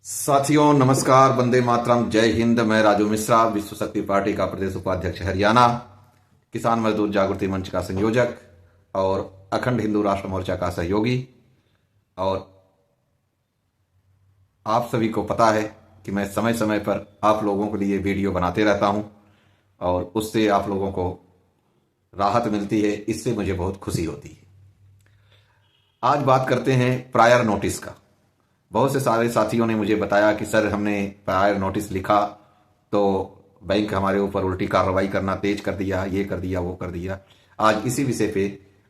साथियों नमस्कार, वंदे मातरम, जय हिंद। मैं राजू मिश्रा, विश्व शक्ति पार्टी का प्रदेश उपाध्यक्ष हरियाणा, किसान मजदूर जागृति मंच का संयोजक और अखंड हिंदू राष्ट्र मोर्चा का सहयोगी। और आप सभी को पता है कि मैं समय समय पर आप लोगों के लिए वीडियो बनाते रहता हूं और उससे आप लोगों को राहत मिलती है। इससे मुझे बहुत खुशी होती है। आज बात करते हैं प्रायर नोटिस का। बहुत से सारे साथियों ने मुझे बताया कि सर, हमने प्रायर नोटिस लिखा तो बैंक हमारे ऊपर उल्टी कार्रवाई करना तेज कर दिया, ये कर दिया, वो कर दिया। आज इसी विषय पे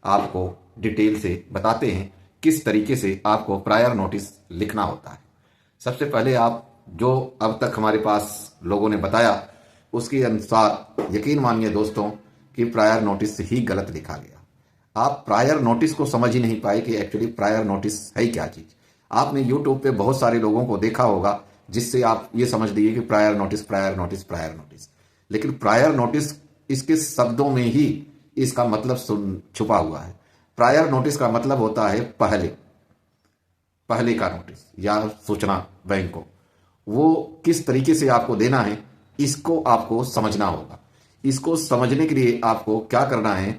आपको डिटेल से बताते हैं किस तरीके से आपको प्रायर नोटिस लिखना होता है। सबसे पहले आप जो अब तक हमारे पास लोगों ने बताया उसके अनुसार यकीन मानिए दोस्तों कि प्रायर नोटिस ही गलत लिखा गया। आप प्रायर नोटिस को समझ ही नहीं पाए कि एक्चुअली प्रायर नोटिस है क्या चीज। आपने यूट्यूब पे बहुत सारे लोगों को देखा होगा जिससे आप ये समझ लिए कि prior notice, prior notice, prior notice. लेकिन प्रायर नोटिस, इसके शब्दों में ही इसका मतलब छुपा हुआ है। प्रायर नोटिस का मतलब होता है पहले पहले का नोटिस या सूचना बैंक को। वो किस तरीके से आपको देना है इसको आपको समझना होगा। इसको समझने के लिए आपको क्या करना है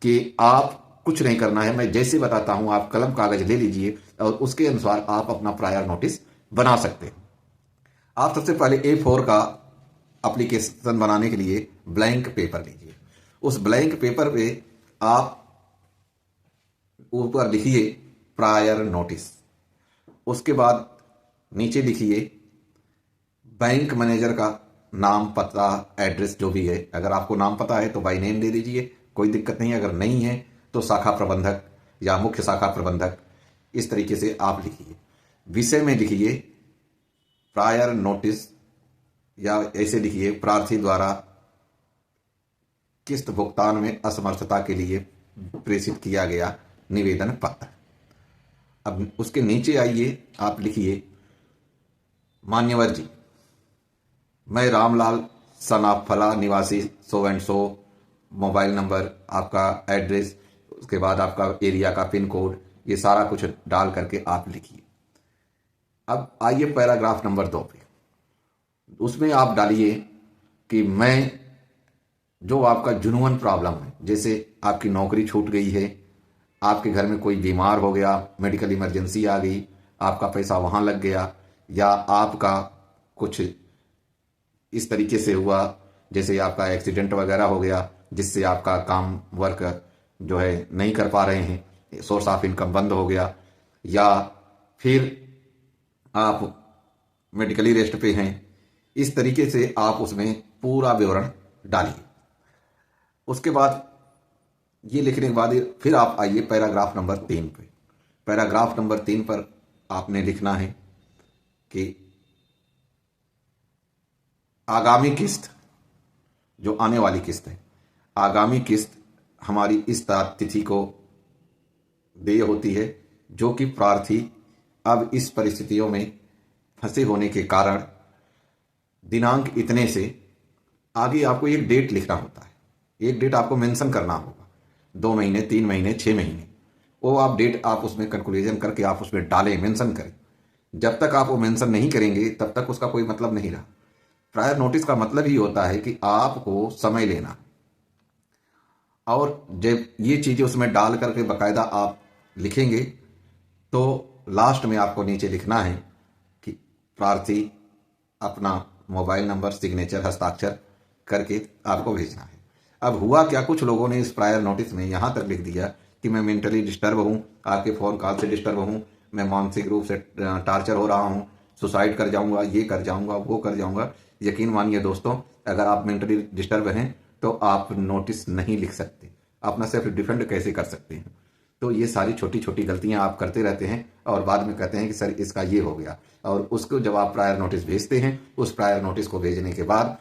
कि आप कुछ नहीं करना है, मैं जैसे बताता हूं आप कलम कागज ले लीजिए और उसके अनुसार आप अपना प्रायर नोटिस बना सकते हैं। आप सबसे पहले A4 का एप्लीकेशन बनाने के लिए ब्लैंक पेपर लीजिए। उस ब्लैंक पेपर पे आप ऊपर लिखिए प्रायर नोटिस। उसके बाद नीचे लिखिए बैंक मैनेजर का नाम, पता, एड्रेस जो भी है। अगर आपको नाम पता है तो बाई नेम दे दीजिए, कोई दिक्कत नहीं है। अगर नहीं है तो शाखा प्रबंधक या मुख्य शाखा प्रबंधक, इस तरीके से आप लिखिए। विषय में लिखिए प्रायर नोटिस या ऐसे लिखिए प्रार्थी द्वारा किस्त भुगतान में असमर्थता के लिए प्रेषित किया गया निवेदन पत्र। अब उसके नीचे आइए, आप लिखिए मान्यवर जी, मैं रामलाल सनाफला निवासी so and so, mobile number, आपका एड्रेस, उसके बाद आपका एरिया का पिन कोड, ये सारा कुछ डाल करके आप लिखिए। अब आइए पैराग्राफ नंबर 2 पे। उसमें आप डालिए कि मैं, जो आपका जुनून प्रॉब्लम है, जैसे आपकी नौकरी छूट गई है, आपके घर में कोई बीमार हो गया, मेडिकल इमरजेंसी आ गई, आपका पैसा वहां लग गया, या आपका कुछ इस तरीके से हुआ जैसे आपका एक्सीडेंट वगैरह हो गया जिससे आपका काम वर्क जो है नहीं कर पा रहे हैं, सोर्स ऑफ इनकम बंद हो गया, या फिर आप मेडिकली रेस्ट पे हैं। इस तरीके से आप उसमें पूरा विवरण डालिए। उसके बाद ये लिखने के बाद फिर आप आइए पैराग्राफ नंबर 3 पे। पैराग्राफ नंबर 3 पर आपने लिखना है कि आगामी किस्त, जो आने वाली किस्त है, आगामी किस्त हमारी इस तिथि को देय होती है, जो कि प्रार्थी अब इस परिस्थितियों में फंसे होने के कारण दिनांक इतने से, आगे आपको एक डेट लिखना होता है। एक डेट आपको मेंशन करना होगा, 2 महीने, 3 महीने, 6 महीने, वो आप डेट आप उसमें कैलकुलेशन करके आप उसमें डालें, मेंशन करें। जब तक आप वो मेंशन नहीं करेंगे तब तक उसका कोई मतलब नहीं रहा। प्रायर नोटिस का मतलब ही होता है कि आपको समय लेना, और जब ये चीजें उसमें डाल करके बकायदा आप लिखेंगे तो लास्ट में आपको नीचे लिखना है कि प्रार्थी अपना मोबाइल नंबर, सिग्नेचर, हस्ताक्षर करके आपको भेजना है। अब हुआ क्या, कुछ लोगों ने इस प्रायर नोटिस में यहां तक लिख दिया कि मैं मेंटली डिस्टर्ब हूं, आपके फोन कॉल से डिस्टर्ब हूं, मैं मानसिक रूप से टार्चर हो रहा हूं, सुसाइड कर जाऊंगा, ये कर जाऊंगा, वो कर जाऊंगा। यकीन मानिए दोस्तों, अगर आप मेंटली डिस्टर्ब हैं तो आप नोटिस नहीं लिख सकते, अपना सेल्फ डिफेंड कैसे कर सकते हैं। तो ये सारी छोटी छोटी गलतियां आप करते रहते हैं और बाद में कहते हैं कि सर इसका ये हो गया। और उसको जब आप प्रायर नोटिस भेजते हैं, उस प्रायर नोटिस को भेजने के बाद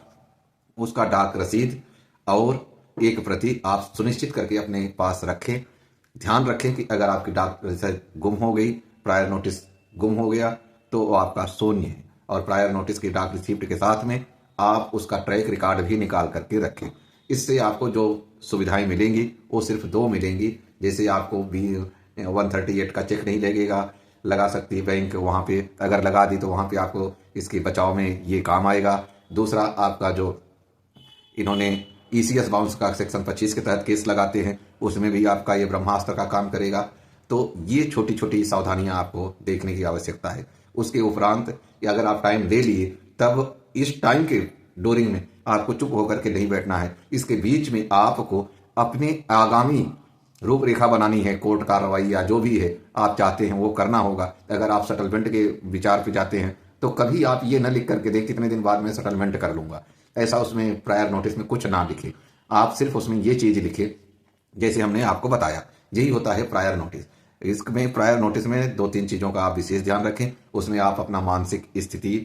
उसका डाक रसीद और एक प्रति आप सुनिश्चित करके अपने पास रखें। ध्यान रखें कि अगर आपकी डाक रसीद गुम हो गई, प्रायर नोटिस गुम हो गया, तो वो आपका शून्य है। और प्रायर नोटिस की डाक रिसिप्ट के साथ में आप उसका ट्रैक रिकॉर्ड भी निकाल करके रखें। इससे आपको जो सुविधाएं मिलेंगी वो सिर्फ 2 मिलेंगी। जैसे आपको 138 का चेक नहीं लगेगा, लगा सकती है बैंक, वहाँ पे अगर लगा दी तो वहाँ पे आपको इसके बचाव में ये काम आएगा। दूसरा, आपका जो इन्होंने ईसीएस बाउंस का सेक्शन 25 के तहत केस लगाते हैं, उसमें भी आपका ये ब्रह्मास्त्र का काम करेगा। तो ये छोटी छोटी सावधानियां आपको देखने की आवश्यकता है। उसके उपरांत अगर आप टाइम ले लिए, तब इस टाइम के डोरिंग में आपको चुप होकर के नहीं बैठना है। इसके बीच में आपको अपने आगामी रूपरेखा बनानी है। कोर्ट कार्रवाई या जो भी है आप चाहते हैं वो करना होगा। अगर आप सेटलमेंट के विचार पे जाते हैं तो कभी आप ये न लिख करके दें कितने दिन बाद में सेटलमेंट कर लूंगा, ऐसा उसमें प्रायर नोटिस में कुछ ना लिखे। आप सिर्फ उसमें ये चीज लिखे जैसे हमने आपको बताया। यही होता है प्रायर नोटिस। इसमें प्रायर नोटिस में 2-3 चीजों का आप विशेष ध्यान रखें। उसमें आप अपना मानसिक स्थिति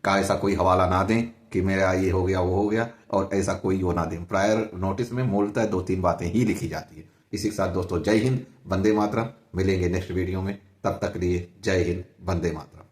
का ऐसा कोई हवाला ना दें कि मेरा ये हो गया वो हो गया, और ऐसा कोई वो ना दें। प्रायर नोटिस में मूलतः 2-3 बातें ही लिखी जाती है। इसी के साथ दोस्तों, जय हिंद, वंदे मातरम। मिलेंगे नेक्स्ट वीडियो में, तब तक लिए जय हिंद, वंदे मातरम।